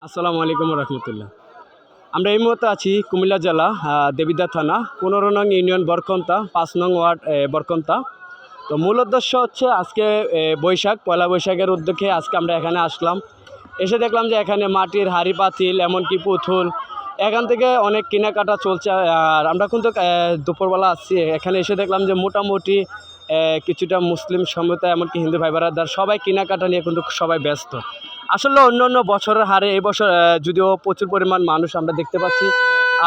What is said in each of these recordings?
আসসালামু আলাইকুম রহমতুল্লাহ। আমরা এই মুহূর্তে আছি কুমিল্লা জেলা দেবিদ্বার থানা 15 নং ইউনিয়ন বরকন্তা 5 নং ওয়ার্ড বরকন্তা। তো মূল উদ্দেশ্য হচ্ছে আজকে বৈশাখ পয়লা বৈশাখের উদ্যোগে আজকে আমরা এখানে আসলাম। এসে দেখলাম যে এখানে মাটির হাঁড়ি পাতিল এমনকি পুতুল এখান থেকে অনেক কেনাকাটা চলছে। আর আমরা কিন্তু দুপুরবেলা আসছি, এখানে এসে দেখলাম যে মোটামুটি কিছুটা মুসলিম সম্প্রদায় এমনকি হিন্দু ভাই বোনেরা সবাই কেনাকাটা নিয়ে কিন্তু সবাই ব্যস্ত। আসলে অন্য অন্য বছরের হারে এই বছর যদিও প্রচুর পরিমাণ মানুষ আমরা দেখতে পাচ্ছি।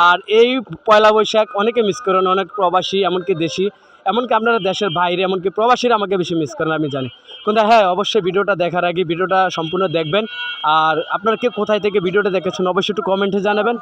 আর এই পয়লা বৈশাখ অনেকে মিস করেন, অনেক প্রবাসী এমনকি দেশি এমনকি আপনারা দেশের বাইরে এমনকি প্রবাসীরা আমাকে বেশি মিস করেন আমি জানি। কিন্তু হ্যাঁ, অবশ্যই ভিডিওটা দেখার আগে ভিডিওটা সম্পূর্ণ দেখবেন। আর আপনারা কে কোথায় থেকে ভিডিওটা দেখেছেন অবশ্যই একটু কমেন্টে জানাবেন।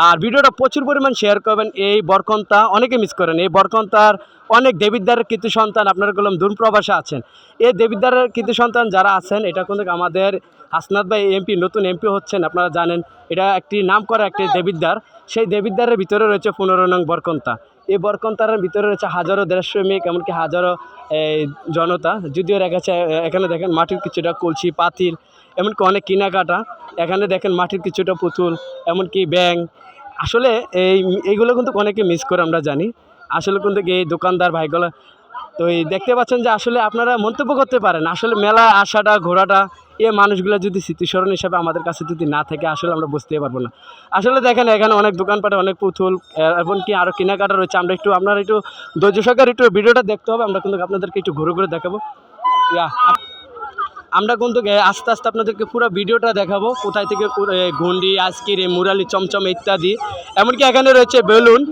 আর ভিডিওটা প্রচুর পরিমাণ শেয়ার করবেন। এই বরকন্তা অনেকে মিস করেন, এই বরকন্তার অনেক দেবিদ্বারের কৃতি সন্তান আপনারা বললাম দূর প্রবাসে আছেন। এই দেবিদ্বারের কৃতি সন্তান যারা আছেন এটা কিন্তু আমাদের হাসনাত ভাই এমপি, নতুন এমপি হচ্ছেন আপনারা জানেন। এটা একটি নাম করা একটি দেবিদ্বার। সেই দেবিদ্বারের ভিতরে রয়েছে 15 নং বরকন্তা। এই বরকন্তার ভিতরে রয়েছে হাজারো দেশপ্রেমিক এমনকি হাজারো জনতা। যদিও রেখেছে এখানে দেখেন মাটির কিছুটা কলসি পাতিল এমনকি অনেক কেনাকাটা। এখানে দেখেন মাটির কিছুটা পুতুল এমনকি ব্যাং। আসলে এইগুলো কিন্তু অনেকে মিস করে আমরা জানি। আসলে কিন্তু এই দোকানদার ভাইগুলো তো এই দেখতে পাচ্ছেন যে আসলে আপনারা মন্তব্য করতে পারেন। আসলে মেলা আসাটা ঘোরাটা এই মানুষগুলো যদি স্মৃতিস্মরণ হিসাবে আমাদের কাছে যদি না থাকে আসলে আমরা বুঝতেই পারবো না। আসলে দেখেন এখানে অনেক দোকানপাটে অনেক পুতুল এমনকি আরও কেনাকাটা রয়েছে। আমরা আপনারা একটু ধৈর্য সহকারে একটু ভিডিওটা দেখতে হবে। আমরা কিন্তু আপনাদেরকে একটু ঘুরে ঘুরে দেখাবো। আমরা কিন্তু আস্তে আস্তে আপনাদেরকে পুরো ভিডিওটা দেখাবো, কোথায় থেকে ঘুন্ডি আইসক্রিম মুরালি চমচম ইত্যাদি এমনকি এখানে রয়েছে বেলুন।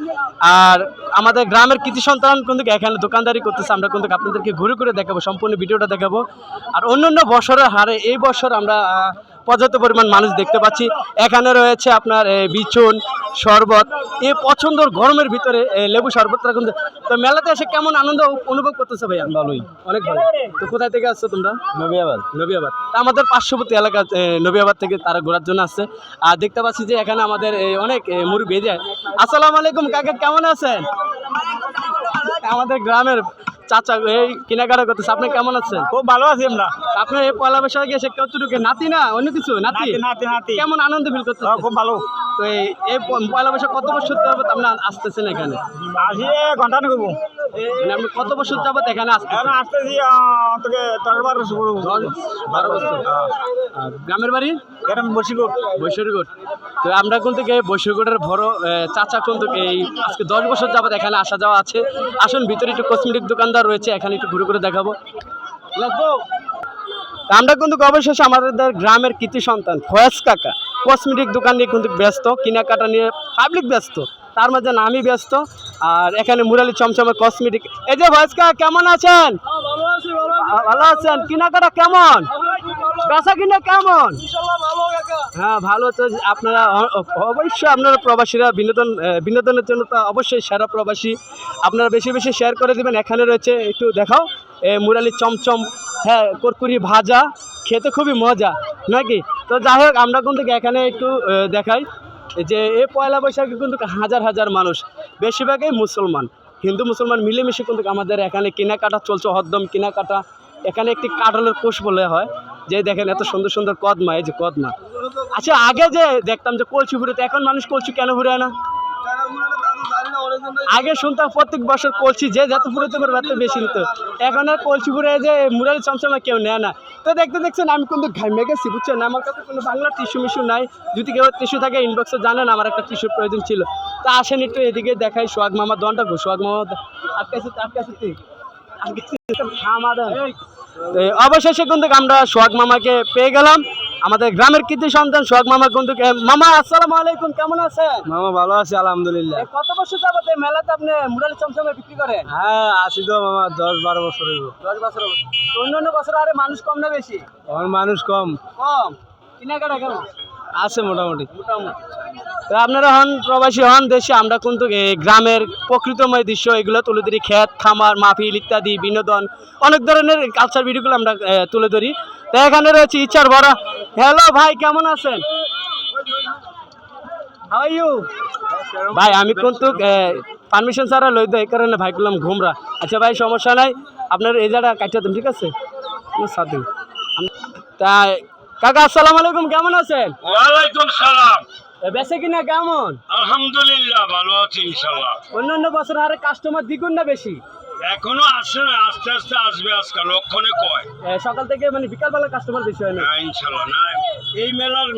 আর আমাদের গ্রামের কৃতি সন্তান কিন্তু এখানে দোকানদারি করতেছে। আমরা কিন্তু আপনাদেরকে ঘুরে ঘুরে দেখাবো, সম্পূর্ণ ভিডিওটা দেখাবো। আর অন্যান্য বছরের হারে এই বছর আমরা পর্যাপ্ত পরিমাণ মানুষ দেখতে পাচ্ছি। এখানে রয়েছে আপনার বিচুন শরবত, এই পছন্দর গরমের ভিতরে লেবু শরবতটা কিন্তু। তো মেলাতে এসে কেমন আনন্দ অনুভব করতেছে ভাইয়া? ভালোই, অনেক ভালো। তো কোথায় থেকে আসছো তোমরা? নবিয়াবাদ। নবিয়াবাদ। তা আমাদের পার্শ্ববর্তী এলাকা নবিয়াবাদ থেকে তারা ঘোরার জন্য আসছে। আর দেখতে পাচ্ছি যে এখানে আমাদের অনেক মুরব্বি যায়। আসসালামু আলাইকুম কাকা, কেমন আছেন? আমাদের গ্রামের চাচা এই কেনাকাটা করতেছে। আপনি কেমন আছেন? খুব ভালো আছি আমরা। আপনার এই পয়লা বৈশাখে এসে কতটুকু নাতি না অন্য কিছু নাতি নাতি কেমন আনন্দ ফিল করতেছে? খুব ভালো। তো এই পয়লা বৈশাখ কত বছর যাবত আপনি আসতেছেন এখানে? আসি ঘন্টা নেব। মানে আপনি কত বছর যাবত এখানে আসতেছেন? আসতেছি তোকে 12 বছর। গ্রামের বাড়ি এরকম বসিকোট। বৈশ্বরীকোট। তো আমরা কিন্তু বৈশ্বরীকোটের বড় চাচা কিন্তু এই আজকে 10 বছর যাবত এখানে আসা যাওয়া আছে। আসুন ভিতরে একটু কসমেটিক দোকানদার রয়েছে, এখানে একটু ঘুরে ঘুরে দেখাবো। আমরা কিন্তু অবশেষে আমাদের গ্রামের কৃতি সন্তান ফয়েজ কাকা কসমেটিক দোকান নিয়ে কিন্তু ব্যস্ত, কেনাকাটা নিয়ে পাবলিক ব্যস্ত, তার মাঝে আমি ব্যস্ত। আর এখানে মুরালি চমচমে কসমেটিক। এই যে ফয়েজ কাকা কেমন আছেন? ভালো আছেন? কেনাকাটা কেমন? বেচা কিনা কেমন? হ্যাঁ ভালো। তো আপনারা অবশ্যই আপনারা প্রবাসীরা বিনোদনের জন্য তো অবশ্যই সেরা প্রবাসী। আপনারা বেশি বেশি শেয়ার করে দেবেন। এখানে রয়েছে একটু দেখাও মুরালি চমচম, হ্যাঁ কুরকুরি ভাজা, খেতে খুবই মজা নাকি? তো যাই হোক আমরা কিন্তু এখানে একটু দেখাই যে এই পয়লা বৈশাখে কিন্তু হাজার হাজার মানুষ, বেশিরভাগই মুসলমান হিন্দু মুসলমান মিলেমিশে কিন্তু আমাদের এখানে কেনাকাটা চলছে, হরদম কেনাকাটা। এখানে একটি কাঁঠালের কোষ বলে হয়, যে দেখেন এত সুন্দর সুন্দর কদমা, এই যে কদমা। আচ্ছা আগে যে দেখতাম যে কলসি ঘুরেতে, এখন মানুষ কলসি কেন ঘুরে না? আগে শুনতাম প্রত্যেক বছর কলসি যে যত ফুরাতে পারবে এত বেশি নিত। এখন আর কলসি ফুরে যে মুরালি চমচমা কেউ নেয় না। তো দেখছেন আমি কিন্তু ঘামে গেছি বুঝছেন। আমার কাছে কোনো বাংলা টিস্যু মিস্যু নাই। যদি কেউ টিস্যু থাকে ইনবক্সে জানেন, আমার একটা টিস্যুর প্রয়োজন ছিল। তা আসেন একটু এদিকে দেখাই সোহাগ মামার দনটা গো। সোহাগ মামা অবশেষে কিন্তু আমরা সোহাগ মামাকে পেয়ে গেলাম। আমাদের গ্রামের কৃতি সন্তান সোহাগ মামা কিন্তু। মামা আসসালামু আলাইকুম, কেমন আছেন? মামা ভালো আছি আলহামদুলিল্লাহ। কত বছর যাবত এই মেলাতে আপনি মুরালি চমচমে বিক্রি করেন? হ্যাঁ আসি তো মামা 10-12 বছর হইব। 10 বছর। অন্যান্য বছর আরে মানুষ কম না বেশি? আমার মানুষ কম কেনাকাটা কেমন আছে মোটামুটি। তো আপনারা হন প্রবাসী হন দেশে, আমরা কিন্তু গ্রামের প্রকৃতময় দৃশ্য এগুলো তুলে ধরি। ক্ষেত খামার মাহফিল ইত্যাদি বিনোদন অনেক ধরনের কালচার ভিডিওগুলো আমরা তুলে ধরি। তো এখানে রয়েছে ইচ্ছার বড়। হ্যালো ভাই, কেমন আছেন? How are you? ভাই আমি কিন্তু পারমিশন ছাড়া লই তো, এই কারণে ভাই করলাম ঘুমরা। আচ্ছা ভাই সমস্যা নাই, আপনার এই জায়গাটা কাটিয়ে দেন, ঠিক আছে? সাথে তা কাকা আসসালামু আলাইকুম, কেমন আছেন? ওয়ালাইকুম সালাম। বেচে কিনা কেমন? আলহামদুলিল্লাহ ভালো আছি ইনশাল্লাহ। অন্যান্য বছর হারে কাস্টমার দ্বিগুণ না বেশি? এখনো আসে না, আস্তে আস্তে আসবে আজকাল লক্ষণে কয়। সকাল থেকে মানে বিকালবেলা কাস্টমার বেশি হয় না? না ইনশাল্লাহ না, এই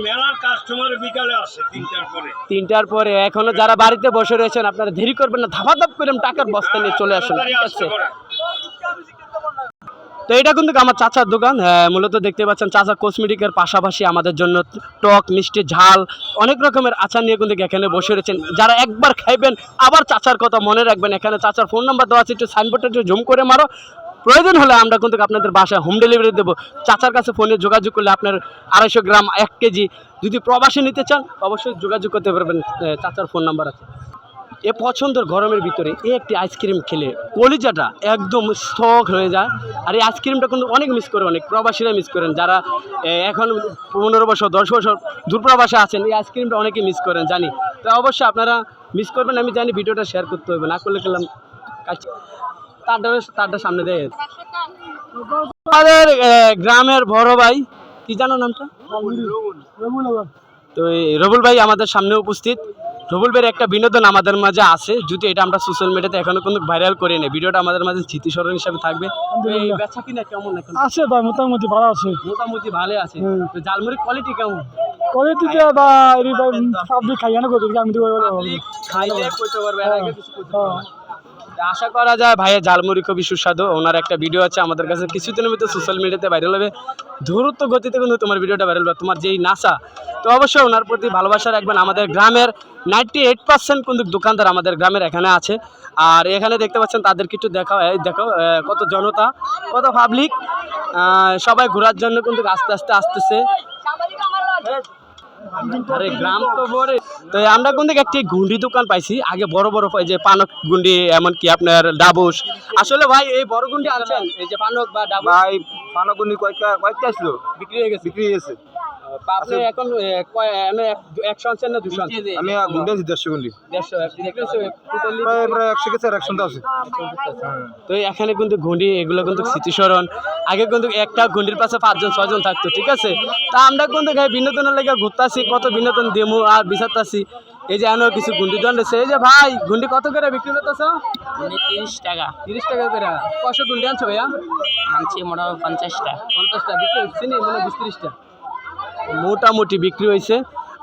মেলার কাস্টমার বিকালে আসে 3টার পরে। 3টার পরে এখনো যারা বাড়িতে বসে রয়েছেন আপনারা দেরি করবেন না, ধাপাধাপ করে টাকার বস্তা নিয়ে চলে আসুন, তাড়াতাড়ি ঠিক আসতে আছে? পারে। তো এটা কিন্তু আমার চাচার দোকান। মূলত দেখতে পাচ্ছেন চাচা কসমেটিকের পাশাপাশি আমাদের জন্য টক মিষ্টি ঝাল অনেক রকমের আচার নিয়ে কিন্তু এখানে বসে রয়েছেন। যারা একবার খাইবেন আবার চাচার কথা মনে রাখবেন। এখানে চাচার ফোন নাম্বার দেওয়া আছে, একটু সাইনবোর্ডটা একটু জুম করে মারো, প্রয়োজন হলে আমরা কিন্তু আপনাদের বাসায় হোম ডেলিভারি দেবো। চাচার কাছে ফোনে যোগাযোগ করলে আপনার 250 গ্রাম 1 কেজি যদি প্রবাসী নিতে চান অবশ্যই যোগাযোগ করতে পারবেন। চাচার ফোন নাম্বার আছে। এ পছন্দের গরমের ভিতরে এই একটি আইসক্রিম খেলে কলিজাটা একদম স্থক হয়ে যায়। আর এই আইসক্রিমটা কিন্তু অনেক মিস করে, অনেক প্রবাসীরা মিস করেন, যারা এখন 15 বছর 10 বছর দূরপ্রবাসে আছেন এই আইসক্রিমটা অনেকে মিস করেন জানি। তো অবশ্যই আপনারা মিস করবেন, আমি জানি, ভিডিওটা শেয়ার করতে হবে, না করলে গেলাম তারটা সামনে দেয়। আমাদের গ্রামের বড় ভাই, কি জানো নামটা? তো এই রবুল ভাই আমাদের সামনে উপস্থিত। রবুল ভাইয়ের একটা বিনোদন আমাদের মাঝে আছে, যদি এটা আমরা সোশ্যাল মিডিয়াতে এখনো কিন্তু ভাইরাল করি না, ভিডিওটা আমাদের মাঝে স্মৃতিস্মরণ হিসাবে থাকবে। তো এই বেচা কিনা কেমন এখন? আছে ভাই, মোটামুটি ভালো আছে। মোটামুটি ভালো আছে। তো জালমুড়ির কোয়ালিটি কেমন? কোয়ালিটিতে বা এই পাবলিক খাইয়া না করতে আমি তো পাবলিক খাইলে কইতে পারবে, এর আগে কিছু কইতে পারবে না। আশা করা যায় ভাইয়ের ঝালমুড়ি খুবই সুস্বাদু। ওনার একটা ভিডিও আছে আমাদের কাছে, কিছুদিনের মধ্যে সোশ্যাল মিডিয়াতে ভাইরাল হবে, দ্রুত গতিতে কিন্তু তোমার ভিডিওটা ভাইরাল হবে, তোমার যেই নাসা। তো অবশ্যই ওনার প্রতি ভালোবাসা রাখবেন। আমাদের গ্রামের 98% কিন্তু দোকানদার আমাদের গ্রামের এখানে আছে। আর এখানে দেখতে পাচ্ছেন তাদেরকে একটু দেখাও, এই দেখো কত জনতা, কত পাবলিক, সবাই ঘোরার জন্য কিন্তু আস্তে আস্তে আসতেছে। আরে গ্রাম তো বড়। তো আমরা কিন্তু একটি গুন্ডি দোকান পাইছি, আগে বড় বড় যে পানক গুন্ডি, এমনকি আপনার ডাবুস। আসলে ভাই এই বড় গুন্ডি আনছেন, এই যে পানক বা ডাবুস ভাই পানাগুনি কয়েকটা আসলো, বিক্রি হয়ে গেছে? বিক্রি হয়ে গেছে। আপনি এখন 100 আনছেন না 200 আনছেন? আমি গুন্ডি আছি 150 গুন্ডি, 150 টোটালি প্রায় 100 কেজি আর 100 আছে। তো এখানে কিন্তু ঘুঁড়ি, এগুলো কিন্তু স্মৃতিস্মরণ। আগে কিন্তু একটা ঘুঁড়ির পাশে 5জন 6জন থাকতো, ঠিক আছে? তা আমরা কিন্তু বিনোদনের লেগে ঘুরতেছি, কত বিনোদন দেমু আর বিচারতাছি। এই যে আনো কিছু ঘুঁড়ি দোকান রয়েছে। এই যে ভাই ঘুঁড়ি কত করে বিক্রি করতেছ? 30 টাকা 30 টাকা করে। কশো ঘুঁড়ি আনছো ভাইয়া? আনছি মোটামুটি 50টা। 50টা বিক্রি হচ্ছে নি, মানে 20-30টা মোটামুটি বিক্রি হয়েছে।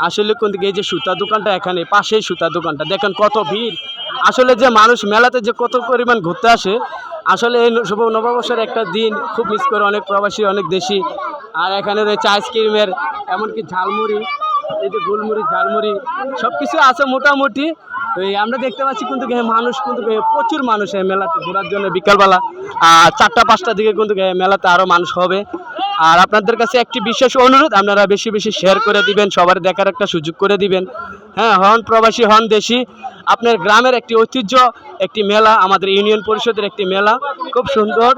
আসলে কিন্তু এই যে সুতা দোকানটা, এখানে পাশেই সুতা দোকানটা, দেখেন কত ভিড়। আসলে যে মানুষ মেলাতে যে কত পরিমাণ ঘুরতে আসে, আসলে এই শুভ নববর্ষের একটা দিন খুব মিস করে অনেক প্রবাসী, অনেক দেশি। আর এখানে রয়েছে আইসক্রিমের, এমনকি ঝালমুড়ি, এই যে গোলমুড়ি ঝালমুড়ি সব কিছু আছে মোটামুটি। তো এই আমরা দেখতে পাচ্ছি কিন্তু মানুষ কিন্তু প্রচুর মানুষ এই মেলাতে ঘোরার জন্য বিকালবেলা। আর 4টা-5টার দিকে কিন্তু মেলাতে আরও মানুষ হবে। আর আপনাদের কাছে একটি বিশেষ অনুরোধ, আপনারা বেশি বেশি শেয়ার করে দিবেন, সবার দেখার একটা সুযোগ করে দিবেন। হ্যাঁ, হন প্রবাসী হন দেশি, আপনার গ্রামের একটি ঐতিহ্য, একটি মেলা, আমাদের ইউনিয়ন পরিষদের একটি মেলা, খুব সুন্দর।